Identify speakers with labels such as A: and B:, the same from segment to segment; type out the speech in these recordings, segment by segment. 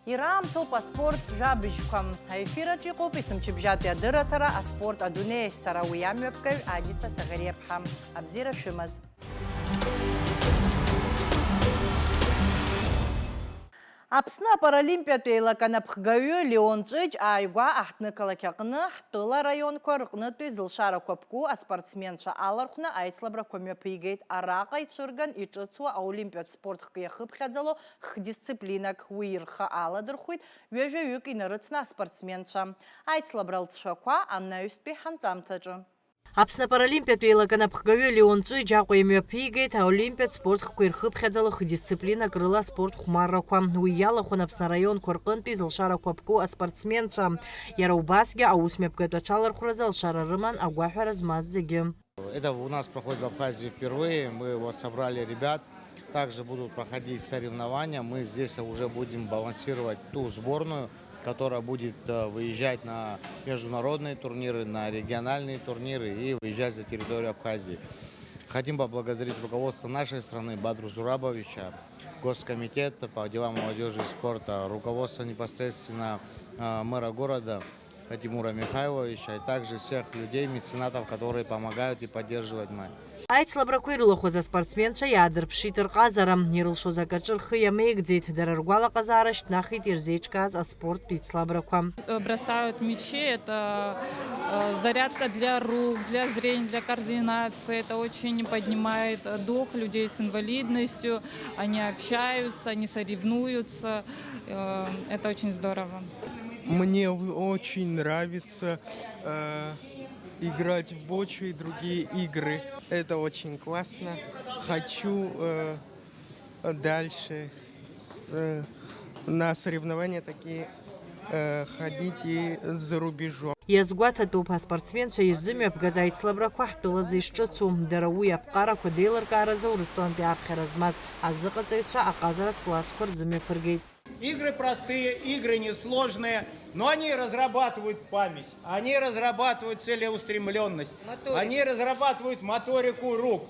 A: Ирам топ спорт жабыжкам. Эфира чикоп исымчыбжат ядыратара спорт адуне сарауям ёпкай адица сагарепхам. Абзира шимаз. Апсна паралимпиату ейлаканапхгаю Леонцыч айгва ахтныкалакякны Хтыла район корыкныту зылшара көпку спортсменша алархна айцлабра көмепейгейт араqa ичырган ичыцу олимпиад спорт хкыяхып хядзало дисциплинак уирха аладырхуит вежа юк инарыцна спортсменша. Айцлабралцшаква Анна Юспи ханцамтаджы. Апсна паралимпиату ейлаканапхгаю Леонцыч акъемепейгейт олимпиад спорт хкыирхып хядзало дисциплина крыла спорт хмарраква. Уялахун Апсна район коркынту зылшара көпку спортсменша. Яраубасге аусмепкету ачалархура зылшара рыман агуахара змаздзеги.
B: Это у нас проходит в Абхазии впервые. Мы вот собрали ребят. Также будут проходить соревнования. Мы здесь уже будем балансировать ту сборную, которая будет выезжать на международные турниры, на региональные турниры и выезжать за территорию Абхазии. Хотим поблагодарить руководство нашей страны Бадру Зурабовича, Госкомитет по делам молодежи и спорта, руководство непосредственно мэра города Тимура Михайловича и также всех людей, меценатов, которые помогают и поддерживают мать.
A: Айцлабра куирлаху за спортсменша ядырпшитыр казара. Нирылшо закачыр хыя мейгдзейт. Дараргуала казара штнахит ирзечказ спорт пицлабраква.
C: Бросают мячи, это зарядка для рук, для зрения, для координации. Это очень поднимает дух людей с инвалидностью. Они общаются, они соревнуются. Это очень здорово.
D: Мне очень нравится играть в бочу и другие игры. Это очень классно. Хочу дальше на соревнования такие ходить и за рубежом.
A: Язгуата тупа спортсменша ирзыми обгазает слабраква Хтыла зышчыцу. Дарауи апкара кудейлар караза урыстуан пиапхеразмаз. Азыкацайча аказарат классхор зыми фыргейт.
E: Игры простые, игры несложные, но они разрабатывают память, они разрабатывают целеустремленность, они разрабатывают моторику рук,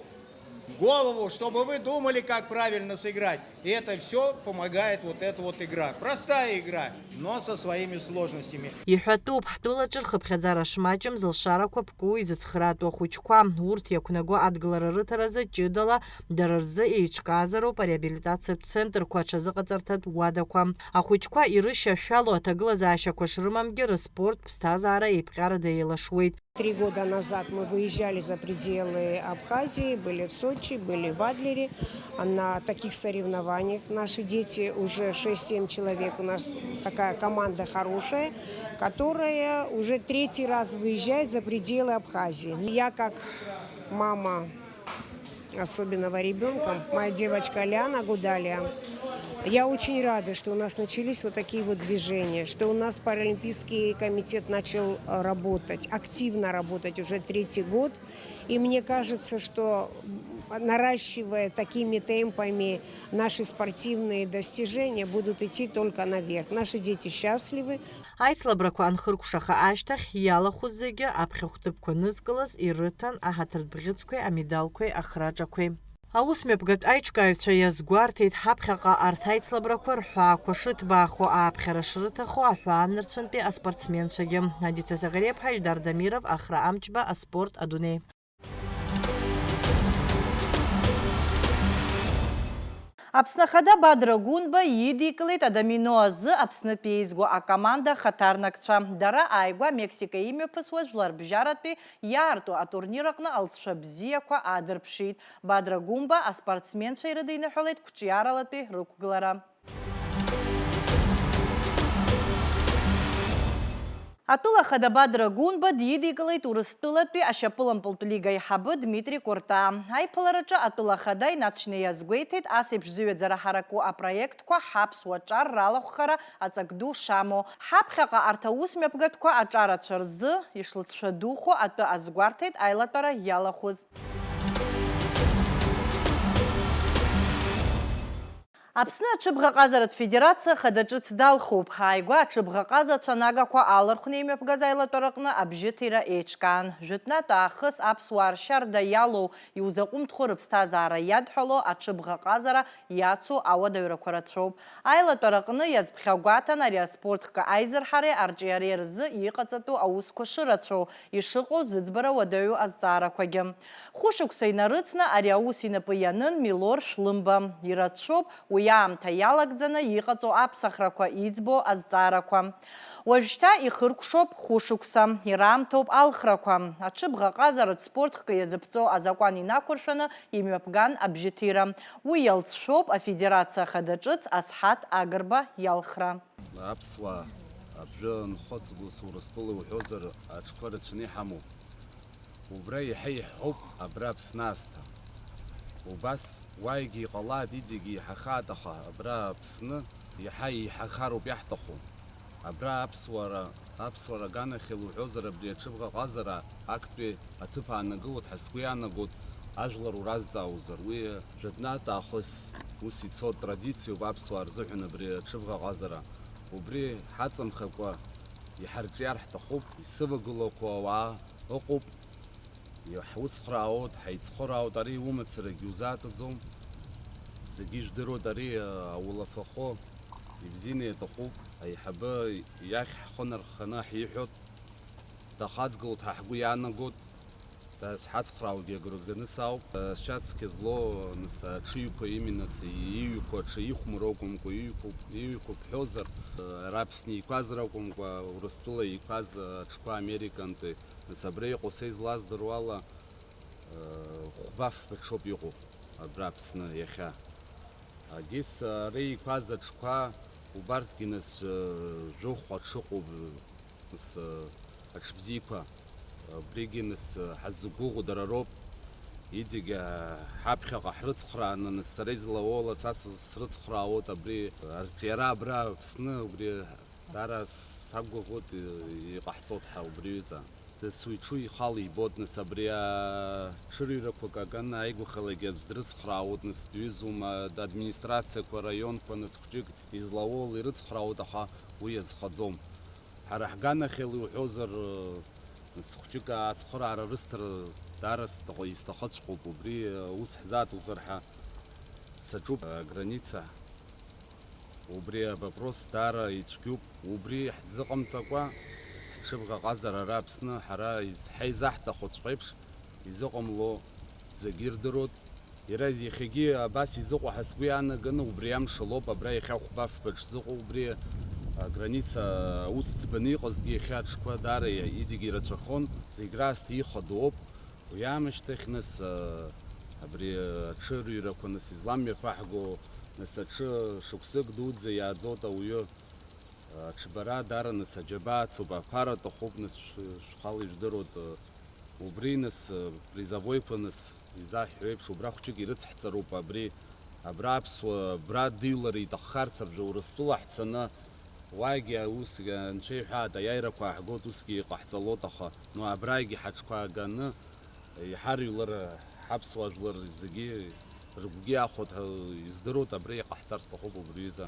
E: голову, чтобы вы думали, как правильно сыграть. И это все помогает вот эта вот игра. Простая игра, но со своими сложностями.
A: Ихатуб Хтыла чырхып хядзара шмачым зылшара көпку изыцхрату хучква. Урт якунагу адгылары рытаразы чыдала дарырзы ичказару по реабилитация центр куачазы кацартат уадаква. Ахучква ирыша шалу атагыла заашаква шрымамгеры спорт пстазара ипхара дейлашуит.
F: 3 года назад мы выезжали за пределы Абхазии, были в Сочи, были в Адлере. А на таких соревнованиях наши дети, уже 6-7 человек, у нас такая команда хорошая, которая уже 3-й раз выезжает за пределы Абхазии. Я как мама особенного ребенка, моя девочка Ляна Гудалия, я очень рада, что у нас начались вот такие вот движения, что у нас Паралимпийский комитет начал работать, активно работать уже 3-й год. И мне кажется, что наращивая такими темпами наши спортивные достижения, будут идти только наверх. Наши дети счастливы.
A: Айцлабраку анхыркушаха аштах ялахузыге апхехтыпку нызгылыз ирытан ахатырбгыцкой амидалкой ахраджакой. Аусмепгат айчкаевча язгуартейт хапхаqa артайцлабраква рхуаква шытбаху апхерашрытаху ахуаннырцвынпи спортсменшаги. Адица Загарепха, Ильдар Дамиров, Ахра Амчба, спорт адуне. Апснахада Бадра Гунба едикалет адамино азы апсны пейзгу а команда хатарнакча. Дара айгва Мексика имя пысуажлар бжаратпи ярту а турниракна алсша бзияква адырпшит. Бадра Гунба а спортсменша ирыдыйны холет кучияралатпи рукуглара. Атыла хадабадра Гунба дидикалай турыстылатпи ашапылам полтулигай хабы Дмитрий Корта. Айпаларача атыла хадай нацшне язгуейтет асып жзюет зарахараку а проектква хапс уачар ралахухара ацакду шамо. Хапхака артаус мепгатква ачара чарзы ишлыцшадуху аты азгуартет айлатара ялахуз. Аԥсны аҽыбӷаҟазаратә федерациа хадаҿыц далхуп. Ааигәа аҽыбӷаҟазацәа нагақәа алархәны имҩаԥгаз аилатәараҟны абжьыҭира еиҿкаан. Жәытәнатә аахыс аԥсуаа ршьарда иалоу иузаҟәымҭхо рыԥсҭазаара иадҳәало аҽыбӷаҟазара иацу ауадаҩрақәа рацәоуп. Аилатәараҟны иазԥхьагәаҭан ари аспорттә аизырҳареи арҿиареи рзы иҟаҵатәу аусқәа шырацәоу, ишыҟоу зыӡбара уадаҩу азҵаарақәагьы. Хәышықәса инарыцны ари аус инапы ианын Милор Шлымба. Ирацәоуп уи аамҭа иалагӡаны иҟаҵоу аԥсахрақәа иӡбо азҵаарақәа. Уажәшьҭа ихыркәшоуп хәышықәса, ираамҭоуп алхрақәа. Аҽыбӷаҟазаратә спортк иазыԥҵәо азакәан инақәыршәаны имҩаԥган абжьыҭира. Уи иалҵшәоуп афедерациа хадаҿыц Асҳаҭ Агрба иалхра.
G: Аԥсуаа абжьы нхәыцло Урыстәыла уҳәозар аҽқәа рацәаны иҳамоуп. Убра иаҳа иҳәоуп абра Аԥсны аасҭа. Убас уаигьы иҟалааит, иҵегьы иҳахааит, аха абра Аԥсны иаҳа иҳахароуп иаҳҭаху. Абра аԥсуара аганахьала уҳәозар абри аҽыбӷаҟазара актәи аҭыԥ аанагылоит ҳәа сгәы иаанагоит ажәлар уразҵаауазар. Уи жәытәнатә аахыс ус ицо традициоуп аԥсуаа рзыҳәан абри аҽыбӷаҟазара. Убри ҳаҵамхакәа иҳарҿиар ҳҭахуп, исывагылақәо ауаа ыҟоуп. Ҳуцхраауоит, ҳаиҵхәыраауеит, ари умацарагьы узааҵаӡом. Зегьы ижәдыруеит, ари ауалафахәы ибзианы иаҭахуп. Аиҳабы иахь ҳхы нархханы ҳиҳәоит, дахаҵгылоит ҳәа ҳгәы иаанагоит. Сҳацхрааугьы агәра сауп. Сшьацкьа зло аҽыҩқәа именно иҩқәа аҽы ихәмароу акәымкәа, иҩқәа ԥҳәозар, Аԥсны иқәазар акәымкәа, Урыстәыла иқәаз аҽқәа Американтәи. Абра иҟоу са излаздыруа ала хәбаф ҽоуп иҟоу абра Аԥсны иахьа. Агьыс ари иқәаз аҽқәа убарҭгьы жәохәҟа ҽыҟоуп аҽбзиақәа. Абригьы ҳаззыгәыӷуа дара роуп. Иҵегьы ҳаԥхьаҟа ҳрыцхрааны сара излауоу са срыцхраауеит абри арҿиара абра Аԥсны, убри даара сақәгәыӷуеит иҟаҳҵоит ҳәа убри ҩыза. Дасуицу ихала ибот, абри аҽырҩрақәа каган аигәахалагьы аӡә дрыцхраауеит, дҩызоума администрациақәа раионқәа хәҷык излауоу ирыцхраауеит, аха уи азхаӡом. Ҳара ҳганахьала иуҳәозар хәҷык ацхыраара рысҭар даара исҭахыҵәҟьоуп. Убри ус ҳзааҭозар ҳәа саҿуп аграница. Убри авопрос даара ицәгьуп. Убри ҳзыҟамҵакәа ҽыбӷаҟазара ара Аԥсны ҳара ҳаизаҳҭахоҵәҟьа еиԥш изыҟамло зегьы ирдыруеит. Иара иахьагьы абас изыҟоу ҳәа сгәы иаанаганы убри амшалоуп. Абра иахьа хәбафба шзыҟоу убри аграница ус ӡбаны иҟазгьы иахьа аҽқәа даара иҵегьы ирацәахон, зегь раасҭа ихадоуп. Уи аамышьҭахь абри аҽырҩрақәа изламҩаԥаҳго аҽы шықәсык дуӡӡа иааӡоит ауаҩы. Аҽбара даара аџьабаа ацуп, аԥара аҭахуп, шәхала ижәдыруеит. Убри призовойқәа изаҳҳәо еиԥш убра хәҷык ирыцҳҵароуп. Абра аԥсуа абра дыҩлара иҭаххарц абжа Урыстәыла ҳцаны уаагьы усгьы анцәа иҳәааит, аиааирақәа ааҳгоит, усгьы иҟаҳҵалоит, аха абрагьы ҳаҽқәа ааганы иҳарҩлар ҳаԥсуа жәлар зегьы рыгәгьы иахәоит ҳәа издыруеит. Абра иҟаҳҵар сҭахуп убри ҩыза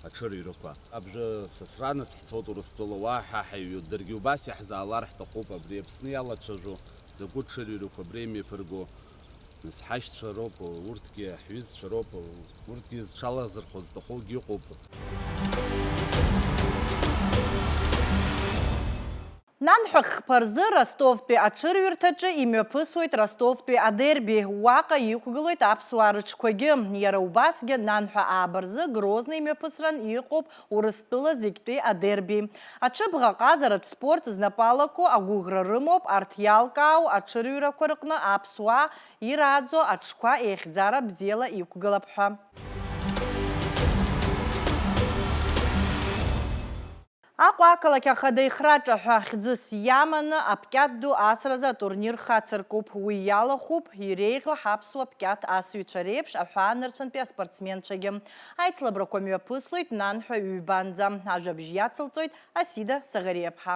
G: аҽырҩрақәа. Абжа сасра насҳцоит Урыстәыла, уаа ҳаҳаҩҩуеит, даргьы убас иаҳзаалар ҳҭахуп. Абри Аԥсны иалацәажәо закәытә ҽырҩрақәа абра имҩаԥырго ҳашьцәа роуп, урҭгьы ҳҩызцәа роуп, урҭгьы зҽалазырхәо зҭахугьы ыҟоуп.
A: Нанҳәахԥа рзы Ростовтәи аҽырҩырҭаҿы имҩаԥысуеит Ростовтәи адерби. Уаҟа иқәгылоит аԥсуаа рыҽқәагьы. Иара убасгьы Нанҳәа ааба рзы Грозно имҩаԥысран иҟоуп Урыстәыла зегьтәи адерби. Аҽыбӷаҟазаратә спорт знапалаку агәыӷра рымоуп арҭ иалкаау аҽырҩрақәа рҟны аԥсуаа ираӡо аҽқәа еихьӡара бзиала иқәгылап ҳәа. Аҟәа ақалақь ахада ихраҿа ҳәа хьӡыс иаманы апкьат ду асразы атурнир хацыркуп. Уи иалахуп иреиӷьу ҳаԥсуа пкьат асыҩцәа реиԥш аҳәаанырцәынтәи аспортсменцәагьы. Аицлабрақәа мҩаԥыслоит Нанҳәа ҩбанӡа. Ажәабжь иацылҵоит Асида Саӷариаԥҳа.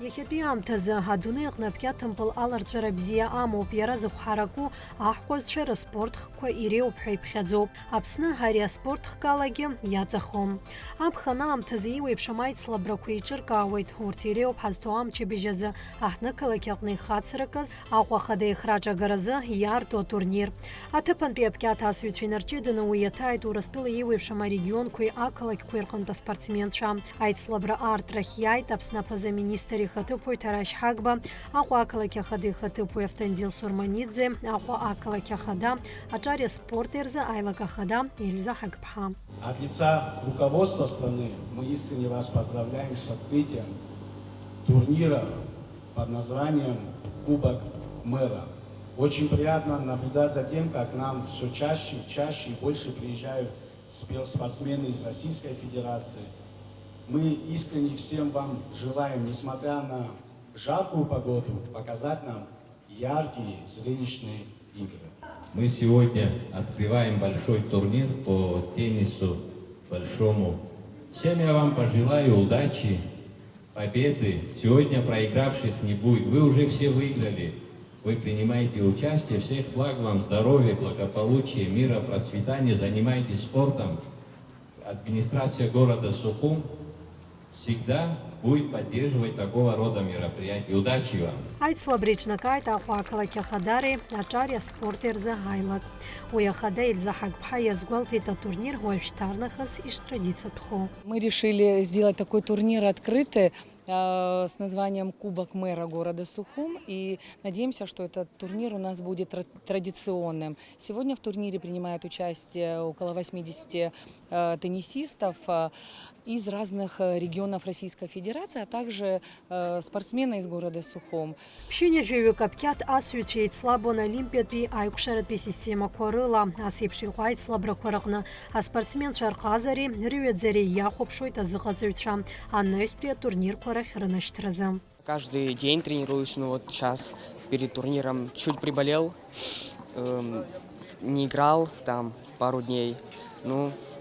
H: Иахьатәи аамҭазы адунеи аҟны аԥкьаҭымпыл аларҵәара бзиа амоуп, иара зыхәҳараку аҳкәажәцәа рыспорт хкқәа иреиуоуп ҳәа иԥхьаӡоуп. Аԥсны ари аспорт хкалагьы иаҵахом. Аԥхын аамҭазы иуеиԥшым аицлабрақәа еиҿыркаауеит. Урҭ иреиуоуп ҳазҭоу амчыбжь азы аҳҭнықалақь аҟны ихацыракыз Аҟәа Ахада ихраҿагаразы иаарту атурнир. Аҭыԥантәи аԥкьаҭ асыҩцәа инарҷыданы уи иаҭааит Урыстәыла иуеиԥшым арегионқәеи ақалақьқәеи рҟынтә аспортсменцәа. Аицлабра аартрахь иааит Аԥсны апазаминистр ихаҭыԥуаҩ Ҭарашь Ҳагба, Аҟәа ақалақь Ахада ихаҭыԥуаҩ Автандил Сурманиӡе, Аҟәа ақалақь Ахада аҿариа спорт ерзы Аилак Ахада Ельза Ҳагԥҳа.
I: От лица руководства страны мы искренне вас поздравляем с открытием турнира под названием Кубок мэра. Очень приятно наблюдать за тем, как к нам все чаще и больше приезжают спортсмены из Российской Федерации. Мы искренне всем вам желаем, несмотря на жаркую погоду, показать нам яркие зрелищные игры.
J: Мы сегодня открываем большой турнир по теннису большому. Всем я вам пожелаю удачи, победы. Сегодня проигравших не будет. Вы уже все выиграли. Вы принимаете участие. Всех благ вам, здоровья, благополучия, мира, процветания. Занимайтесь спортом. Администрация города Сухум всегда будет поддерживать такого рода мероприятия. Удачи вам!
H: Аицлабра иҿнакааит Аҟәа ақалақь Ахадареи аҿариа аспорт ерзы Аилак. Уи Ахада Ельза Ҳагԥҳа иазгәалҭеит атурнир уажәшьҭарнахыс иштрадициатәхо.
K: Мы решили сделать такой турнир открытый с названием Кубок мэра города Сухум. И надеемся, что этот турнир у нас будет традиционным. Сегодня в турнире принимает участие около 80 теннисистов из разных регионов Российской Федерации, а также спортсмены из города Сухум.
H: Ԥшьынҩажәаҩык аԥкьаҭ асыҩцәа еицлабуан олимпиатәи аиқәшаратәи системақәа рыла. Ас еиԥш иҟоу аицлабрақәа рҟны аспортсменцәа рҟазареи рыҩаӡареи иахәаԥшуеит азыҟаҵаҩцәа анаҩстәи атурнирқәа рахь рынашьҭразы.
L: Каждый день тренируюсь, но вот сейчас перед турниром чуть приболел, не играл там пару дней,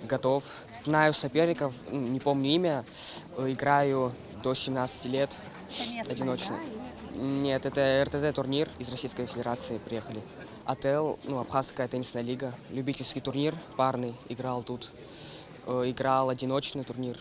L: готов. Знаю соперников, не помню имя, играю до 17 лет, одиночно. Нет, это РТТ турнир из Российской Федерации приехали. АТЛ, Абхазская теннисная лига, любительский турнир, парный, играл тут. Играл одиночный турнир,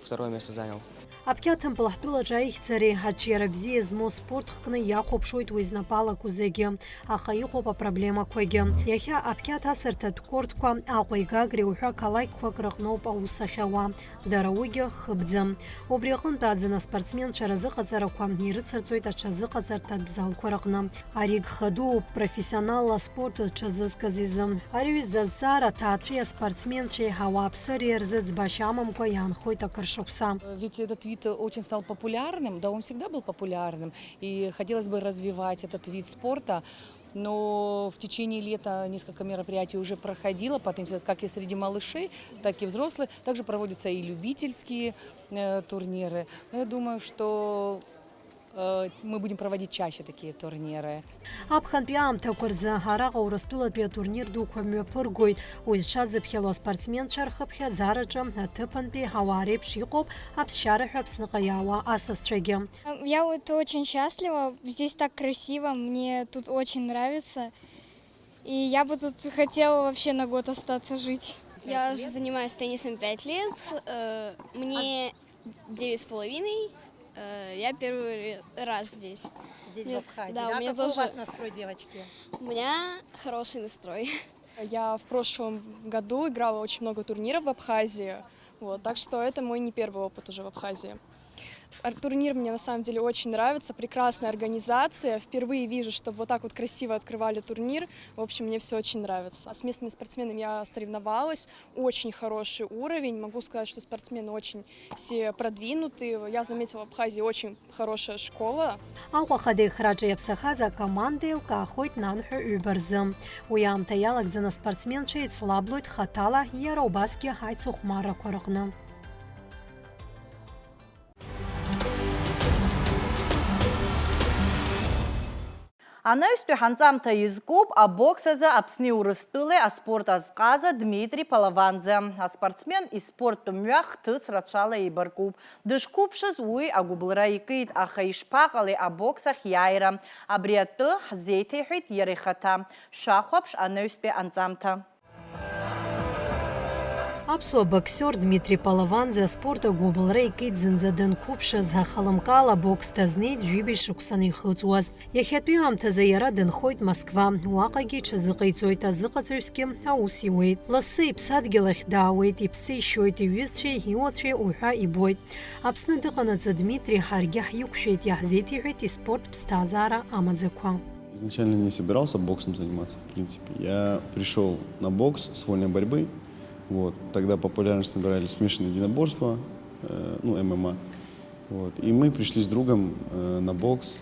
L: второе место занял.
H: Аԥкьаҭымпыл ҳтәылаҿы аихьӡареи аҿиара бзиа змоу спорт хкны иахәаԥшуеит уи знапалақәоу зегьы, аха иҟоуп апроблемақәагьы. Иахьа аԥкьаҭ асырҭатә кортқәа Аҟәеи Гагреи уҳәа қалақьқәак рыҟноуп аус ахьауа, дара уигьы хыбӡам. Убри аҟынтә аӡын аспортсменцәа разыҟаҵарақәа ирыцырҵоит аҽазыҟаҵарҭатә залқәа рҟны. Ари гхадууп профессионалла спорт зҽазызкыз изы. Ари аҩыза азҵаара аҭаацәеи аспортсменцәеи ауааԥсыреи рзы ӡбашьа амамкәа иаанхоит акыр шықәса.
K: Ведь этот вид очень стал популярным, да, он всегда был популярным, и хотелось бы развивать этот вид спорта. Но в течение лета несколько мероприятий уже проходило, как и среди малышей, так и взрослых. Также проводятся и любительские турниры. Но я думаю, что мы будем проводить чаще такие турниры.
H: Аԥхынтәи аамҭақәа рзы араҟа Урыстәылатәи атурнир дуқәа мҩаԥыргоит. Уи зҽазыԥхьало аспортсменцәа рхыԥхьаӡараҿы аҭыԥантәи ауаа реиԥш иҟоуп аԥсшьара ҳәа Аԥсныҟа иаауа асасцәагьы.
M: Я вот очень счастлива, здесь так красиво, мне тут очень нравится. И я бы тут хотела вообще на год остаться жить.
N: Я уже занимаюсь теннисом 5 лет, мне 9,5. Я первый раз здесь.
A: Здесь в Абхазии.
N: Да, у меня
A: какой
N: тоже...
A: у вас настрой, девочки?
N: У меня хороший настрой.
O: Я в прошлом году играла очень много турниров в Абхазии, так что это мой не первый опыт уже в Абхазии. Турнир мне на самом деле очень нравится, прекрасная организация. Впервые вижу, что вот так вот красиво открывали турнир. В общем, мне все очень нравится. С местными спортсменами я соревновалась, очень хороший уровень. Могу сказать, что спортсмены очень все продвинутые. Я заметила, в Абхазии очень хорошая школа.
H: Аҟәа Ахада ихраҿы иаԥсахаз акоманда еилкаахоит нанҳәа ҩбарзы. Уи аамҭа иалагӡаны аспортсменцәа еицлаблоит хаҭала иара убасгьы аицыхәмаррақәа рҟны.
A: Ана үсті ханзамта езгоп, а боксазы апсны урыстылы, а спорт азғазы Дмитрий Палаванзе. А спортсмен и спорт түмяқ тыс ратшалы ебіргоп. Дышкупшыз уй агублыра екейд, а хайшпағалы а боксах яйра. А бриятты зейтехет ерехата. Шақвапш ана үсті анзамта.
H: Апсуа боксер Дмитрий Палаванзе спорта губылра икейд зынзадын купша зхахалымкала бокс тазнейд жүйбей шуксаны хыцуаз. Яхетуи амтаза яра дынхойд Москва. Уақаги чазықайцойт азықацойски ауси уейд. Ласы ипсадгелах дауейд, ипсы шойт июзчей, иоцчей уйха ибойд. Апсны дықанаца Дмитрий харгях юкшейт яхзетихойт и спорт пстазара амадзаква.
P: Изначально не собирался боксом заниматься, в принципе. Я пришел на бокс с вольной борьбы. Вот. Тогда популярность набирали смешанные единоборства, ММА. Вот. И мы пришли с другом на бокс,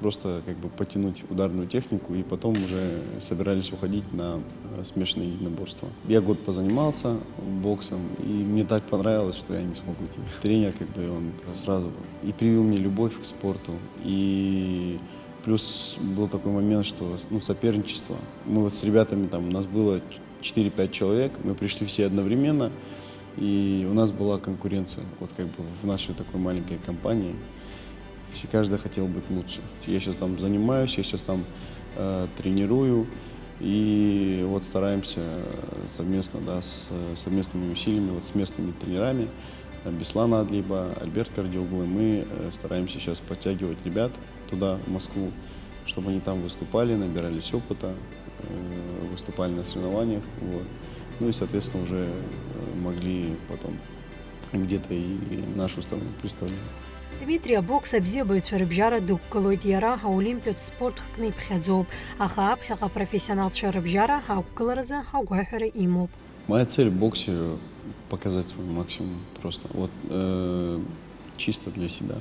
P: просто как бы потянуть ударную технику, и потом уже собирались уходить на смешанные единоборства. Я год позанимался боксом, и мне так понравилось, что я не смог уйти. Тренер как бы он сразу и привил мне любовь к спорту, и плюс был такой момент, что соперничество. Мы вот с ребятами, там у нас было 4-5 человек, мы пришли все одновременно, и у нас была конкуренция, вот как бы в нашей такой маленькой компании. Каждый хотел быть лучше. Я сейчас там занимаюсь, я сейчас там тренирую, и вот стараемся совместно, с совместными усилиями, вот с местными тренерами, Беслан Адлиба, Альберт Кардиоглы, мы стараемся сейчас подтягивать ребят туда, в Москву, чтобы они там выступали, набирались опыта, выступали на соревнованиях, вот. Ну и, соответственно, уже могли потом где-то и нашу страну представлять.
H: Дмитрий бокс обзебает шарабжара дуккалойт яра олимпиад спорт хкны пхядзоб, аха апхяга профессионал шарабжара хауккалараза хаугайхара имоб.
P: Моя цель в боксе показать свой максимум просто, вот чисто для себя,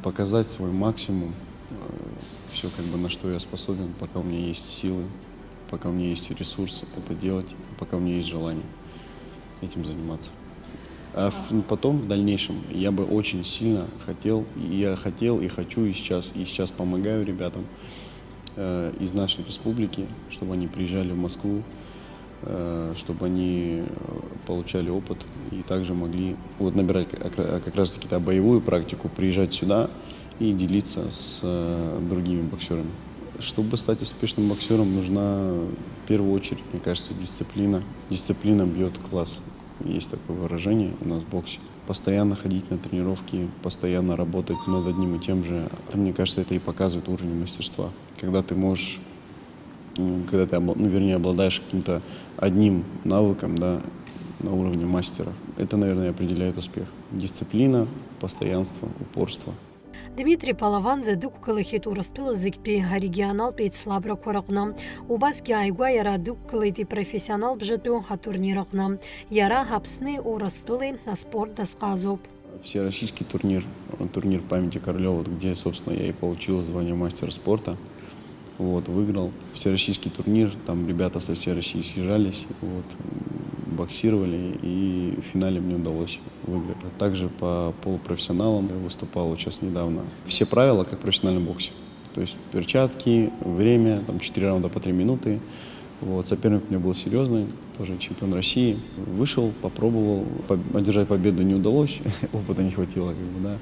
P: показать свой максимум. Все, как бы, на что я способен, пока у меня есть силы, пока у меня есть ресурсы это делать, пока у меня есть желание этим заниматься. А потом, в дальнейшем, я бы очень сильно хотел, и хочу, и сейчас помогаю ребятам из нашей республики, чтобы они приезжали в Москву, чтобы они получали опыт и также могли набирать как раз-таки боевую практику, приезжать сюда и делиться с другими боксерами. Чтобы стать успешным боксером, нужна в первую очередь, мне кажется, дисциплина. Дисциплина бьет класс. Есть такое выражение у нас в боксе. Постоянно ходить на тренировки, постоянно работать над одним и тем же. Мне кажется, это и показывает уровень мастерства. Когда ты можешь, обладаешь каким-то одним навыком, да, на уровне мастера, это, наверное, определяет успех. Дисциплина, постоянство, упорство.
H: Дмитрий Палаванзе дуккалахит урастыла зикпи регионал пейт слабра коракна. Убаски айгуа яра дуккалайти профессионал бжету турниракна. Яра хапсны урастылы на спорт дасказоп.
P: Всероссийский турнир памяти Королева, где, собственно, я и получил звание мастера спорта. Вот, выиграл всероссийский турнир, там ребята со всей России съезжались, вот, боксировали, и в финале мне удалось выиграть. Также по полупрофессионалам я выступал вот сейчас недавно. Все правила, как в профессиональном боксе. То есть перчатки, время, там 4 раунда по 3 минуты. Вот, соперник у меня был серьезный, тоже чемпион России. Вышел, попробовал, одержать победу не удалось, опыта не хватило, как бы, да.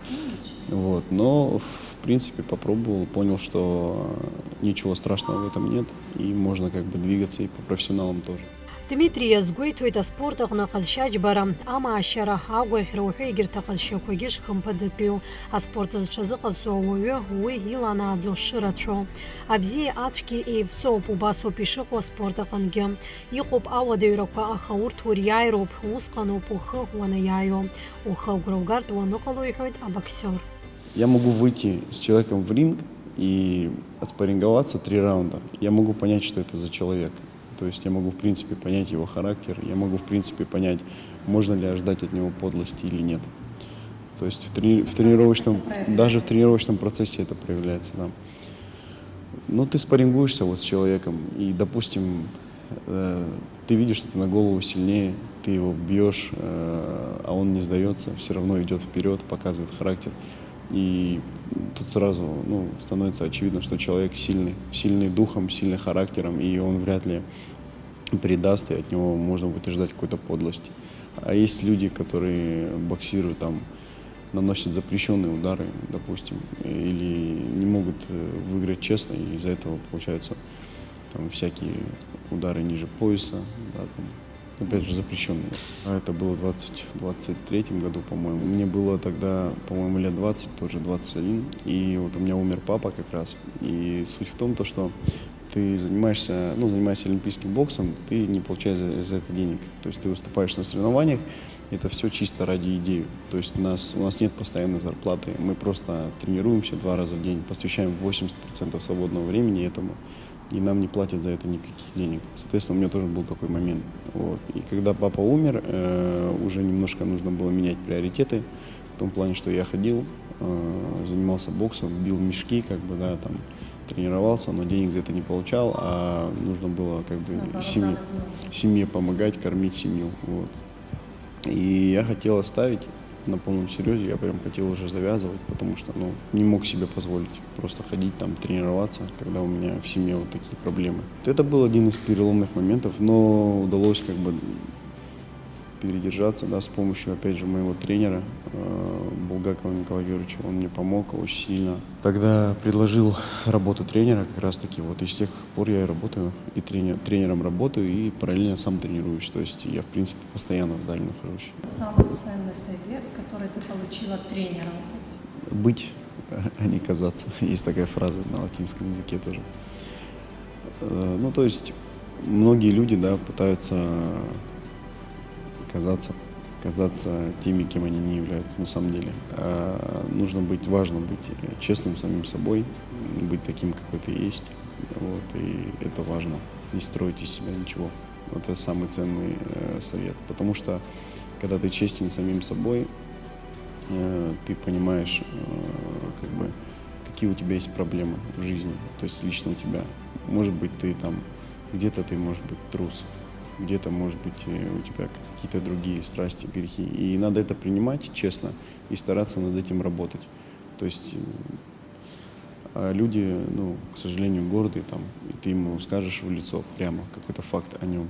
P: Вот, но, в принципе, попробовал, понял, что ничего страшного в этом нет, и можно как бы двигаться и по профессионалам тоже.
H: Дмитрий язгуйтует спортах на казшачбара, ама ашара агуэх роухи гиртахаз шокугиш хампадатпил, а спорта зчазыхаз суауэ уэ илана адзо ширатшо. Абзи атки и в цоп убасо пишико спорта канге. Иқоп ауадайраква ахаур турьяйроп, ускану пухы ванаяйо. Уха граугард ванукалуйхует абоксер.
P: Я могу выйти с человеком в ринг и отспарринговаться 3 раунда. Я могу понять, что это за человек. То есть я могу, в принципе, понять его характер, я могу, в принципе, понять, можно ли ожидать от него подлости или нет. То есть даже в тренировочном процессе это проявляется. Да. Но ты спаррингуешься вот с человеком, и, допустим, ты видишь, что ты на голову сильнее, ты его бьешь, а он не сдается, все равно идет вперед, показывает характер. И тут сразу становится очевидно, что человек сильный духом, сильный характером, и он вряд ли предаст, и от него можно будет ждать какой-то подлости. А есть люди, которые боксируют, наносят запрещенные удары, допустим, или не могут выиграть честно, и из-за этого получаются всякие удары ниже пояса, опять же, запрещенные. А это было в 23-м году, по-моему. Мне было тогда, по-моему, лет 20, тоже 21, и вот у меня умер папа как раз. И суть в том, что ты занимаешься олимпийским боксом, ты не получаешь за это денег. То есть ты выступаешь на соревнованиях, это все чисто ради идеи. То есть у нас нет постоянной зарплаты, мы просто тренируемся 2 раза в день, посвящаем 80% свободного времени этому, и нам не платят за это никаких денег. Соответственно, у меня тоже был такой момент. Вот. И когда папа умер, уже немножко нужно было менять приоритеты, в том плане, что я ходил, занимался боксом, бил мешки, тренировался, но денег за это не получал, а нужно было семье помогать, кормить семью. Вот. И я хотел оставить на полном серьезе, я прям хотел уже завязывать, потому что не мог себе позволить просто ходить тренироваться, когда у меня в семье вот такие проблемы. Это был один из переломных моментов, но удалось передержаться, с помощью, опять же, моего тренера Булгакова Николая Георгиевича. Он мне помог очень сильно. Тогда предложил работу тренера как раз-таки. Вот и с тех пор я и работаю, и тренером работаю, и параллельно сам тренируюсь. То есть я, в принципе, постоянно в зале нахожусь.
H: Самый ценный совет, который ты получил от тренера?
P: Быть, а не казаться. Есть такая фраза на латинском языке тоже. То есть многие люди, пытаются казаться теми, кем они не являются на самом деле. Важно быть честным самим собой, быть таким, какой ты есть. Вот, и это важно. Не строить из себя ничего. Вот это самый ценный совет. Потому что, когда ты честен самим собой, ты понимаешь, какие у тебя есть проблемы в жизни. То есть лично у тебя. Может быть, ты где-то ты, может быть, трус. Где-то, может быть, у тебя какие-то другие страсти, грехи. И надо это принимать честно и стараться над этим работать. То есть люди, к сожалению, гордые, и ты ему скажешь в лицо прямо какой-то факт о нем,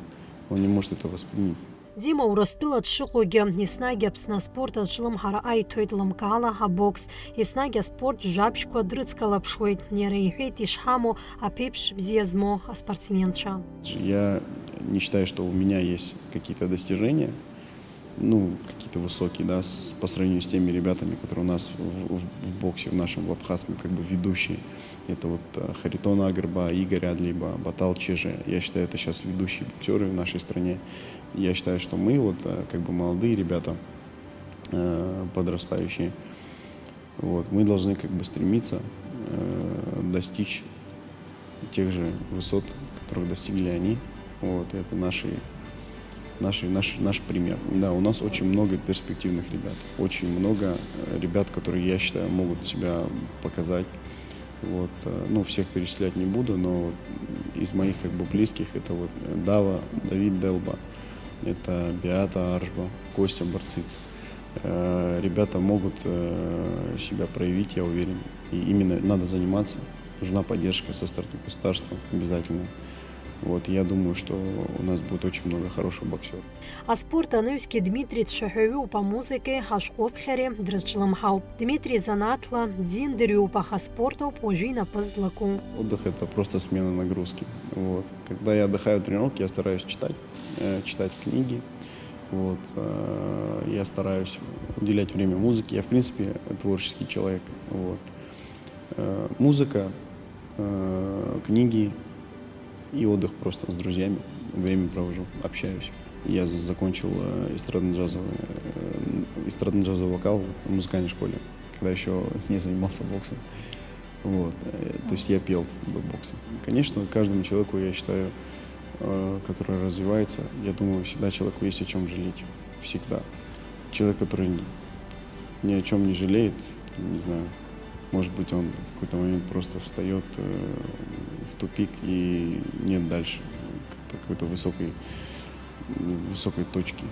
P: он не может это воспринять.
H: Дима урыстыла тшыгъугьы, еснагь Апсны спорт азчӏвлымхӏара аййтуйт лымкӏала абокс, еснагь аспорт жвабжьква дрыцкӏалапшуйт, йара йхӏвитӏ йшхӏаму апепш бзиа зму аспортсменчва.
P: Я не считаю, что у меня есть какие-то достижения, какие-то высокие, по сравнению с теми ребятами, которые у нас в боксе, в нашем, в абхазском, ведущие. Это вот Харитон Агрба, Игорь Адлиба, Батал Чеже. Я считаю, это сейчас ведущие боксеры в нашей стране. Я считаю, что мы, молодые ребята, подрастающие, мы должны стремиться достичь тех же высот, которых достигли они. Это наш пример. Да, у нас очень много перспективных ребят. Очень много ребят, которые, я считаю, могут себя показать. Всех перечислять не буду, но из моих близких это Давид Делба, это Беата Аржба, Костя Барциц. Ребята могут себя проявить, я уверен. И именно надо заниматься. Нужна поддержка со стороны государства обязательно. Я думаю, что у нас будет очень много хороших боксеров.
H: А спорт ануйский Дмитрий Тшахевю по музыке хашкопхере дрызчылымхау. Дмитрий занатла диндерю по хаспорту пожина по злаку.
P: Отдых — это просто смена нагрузки. Когда я отдыхаю в тренировке, я стараюсь читать книги. Я стараюсь уделять время музыке. Я, в принципе, творческий человек. Музыка, книги и отдых просто с друзьями. Время провожу, общаюсь. Я закончил эстрадно-джазовый вокал в музыкальной школе, когда еще не занимался боксом. То есть я пел до бокса. Конечно, каждому человеку, я считаю, который развивается, я думаю, всегда человеку есть о чем жалеть. Всегда. Человек, который ни о чем не жалеет, не знаю, может быть, он в какой-то момент просто встает в тупик и нет дальше какой-то высокой точки.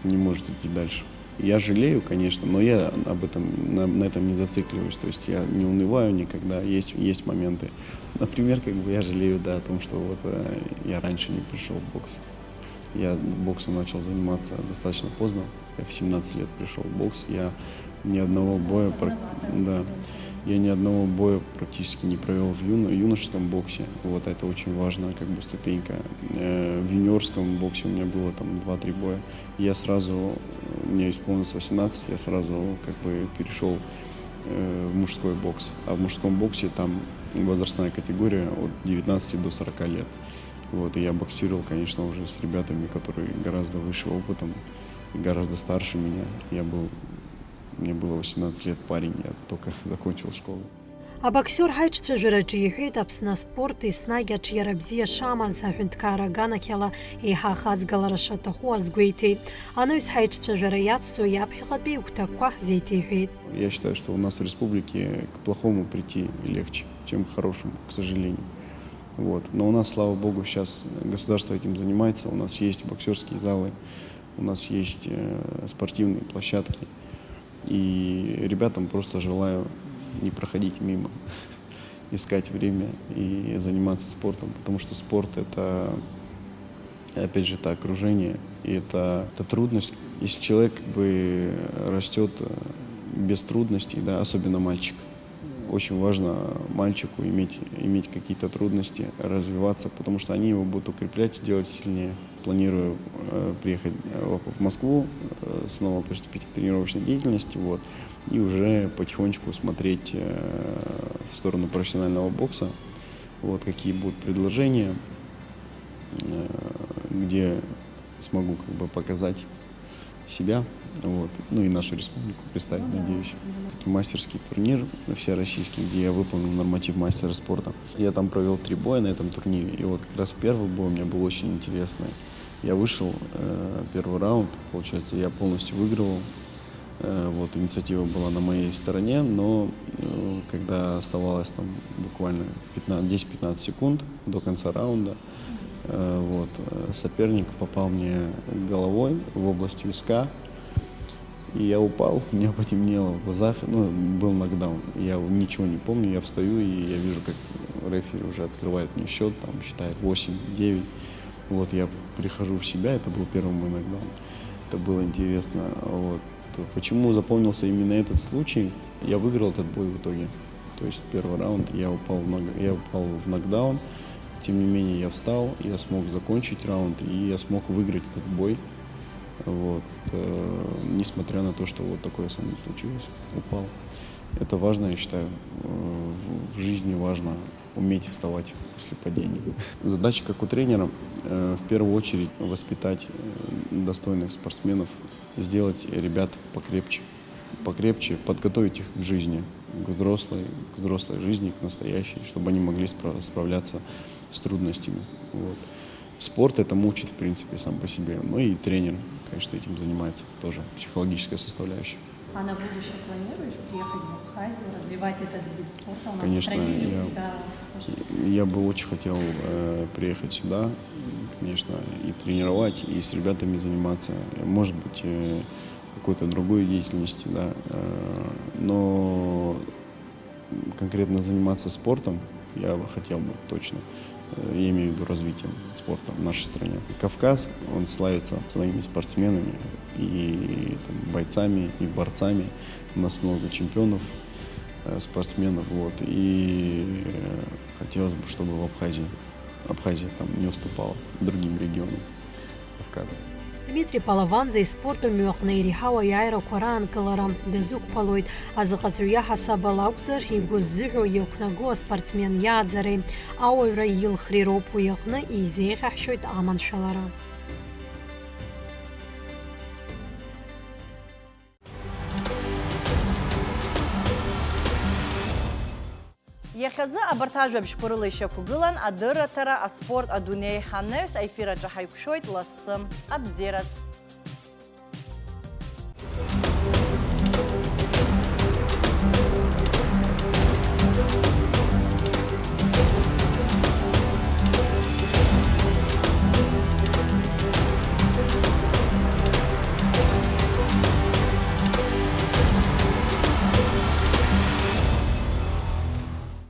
P: Не может идти дальше. Я жалею, конечно, но я об этом, на этом не зацикливаюсь. То есть я не унываю никогда. Есть моменты. Например, как бы я жалею, да, о том, что вот я раньше не пришел в бокс. Я боксом начал заниматься достаточно поздно. Я в 17 лет пришел в бокс. Я ни одного боя, я ни одного боя практически не провел в юношеском боксе. Вот это очень важная как бы ступенька. В юниорском боксе у меня было там 2-3 боя. Я сразу, мне исполнилось 18, я сразу как бы перешел в мужской бокс. А в мужском боксе там возрастная категория от 19 до 40 лет. Вот, и я боксировал, конечно, уже с ребятами, которые гораздо выше опытом, гораздо старше меня. Мне было 18 лет, парень, я только закончил школу.
H: Абоксер ҳаиҿцәажәараҿы иҳәеит Аԥсны аспорт еснагь аҿиара бзиа шамаз аҳәынҭқарра аганахьала еиҳа ахаҵгылара шаҭаху азгәеиҭеит. Анаҩс ҳаиҿцәажәара иацҵо иаԥхьаҟатәи игәҭакқәа ҳзеиҭеиҳәеит.
P: Я считаю, что у нас в республике к плохому прийти легче, чем к хорошему, к сожалению. Вот. Но у нас, слава богу, сейчас государство этим занимается, у нас есть боксерские залы, у нас есть спортивные площадки. И ребятам просто желаю не проходить мимо, искать время и заниматься спортом, потому что спорт — это, опять же, это окружение, и это трудность. Если человек как бы растет без трудностей, да, особенно мальчик, очень важно мальчику иметь какие-то трудности, развиваться, потому что они его будут укреплять и делать сильнее. Планирую приехать в Москву, снова приступить к тренировочной деятельности, вот, и уже потихонечку смотреть в сторону профессионального бокса, вот, какие будут предложения, где смогу как бы показать себя, вот, ну и нашу республику представить, надеюсь. Мастерский турнир всероссийский, где я выполнил норматив мастера спорта. Я там провел 3 боя на этом турнире, и вот как раз первый бой у меня был очень интересный. Я вышел, первый раунд, получается, я полностью выигрывал. Вот, инициатива была на моей стороне, но когда оставалось там буквально 10-15 секунд до конца раунда, вот, соперник попал мне головой в область виска, и я упал, у меня потемнело в глазах, ну, был нокдаун. Я ничего не помню, я встаю, и я вижу, как рефери уже открывает мне счет, там, считает 8-9. Вот, я прихожу в себя, это был первый мой нокдаун. Это было интересно. Вот. Почему запомнился именно этот случай? Я выиграл этот бой в итоге. То есть первый раунд я упал в нокдаун, тем не менее я встал, я смог закончить раунд, и я смог выиграть этот бой. Вот, несмотря на то, что вот такое со мной случилось, упал. Это важно, я считаю, в жизни важно уметь вставать после падения. Задача как у тренера в первую очередь воспитать достойных спортсменов, сделать ребят покрепче, подготовить их к жизни, к взрослой жизни, к настоящей, чтобы они могли справляться с трудностями. Вот. Спорт этому учит, в принципе, сам по себе. Ну и тренер, конечно, этим занимается, тоже психологическая составляющая.
H: А на будущее планируешь приехать в Абхазию, развивать этот вид спорта? У нас
P: Конечно,
H: в стране люди, да.
P: я бы очень хотел приехать сюда, конечно, и тренировать, и с ребятами заниматься, может быть, какой-то другой деятельности, да. Но конкретно заниматься спортом я бы хотел бы точно. Я имею в виду развитием спорта в нашей стране. Кавказ, он славится своими спортсменами и там, бойцами, и борцами. У нас много чемпионов, спортсменов. Вот. И хотелось бы, чтобы в Абхазия там не уступала другим регионам Кавказа.
H: Дмитрий Палаванзе спортом мҩаҟны иреиҳау аиааирақәа раанкылара дазықәԥалоит. Азаҟаҵаҩ иаҳасаб ала акәзар, игәы ззыҳәо иақәнаго аспортсмен иааӡареи ауаҩра илхреи роуп уи аҟны изеиӷьаҳшьоит аманшәалара.
A: Иахьазы абарҭ ажәабжьқәа рыла ишьақәгылан адырраҭара аспорт адунеи ҳанаҩс аефир аҿы ҳаиқәшәоит лассы абзиараз.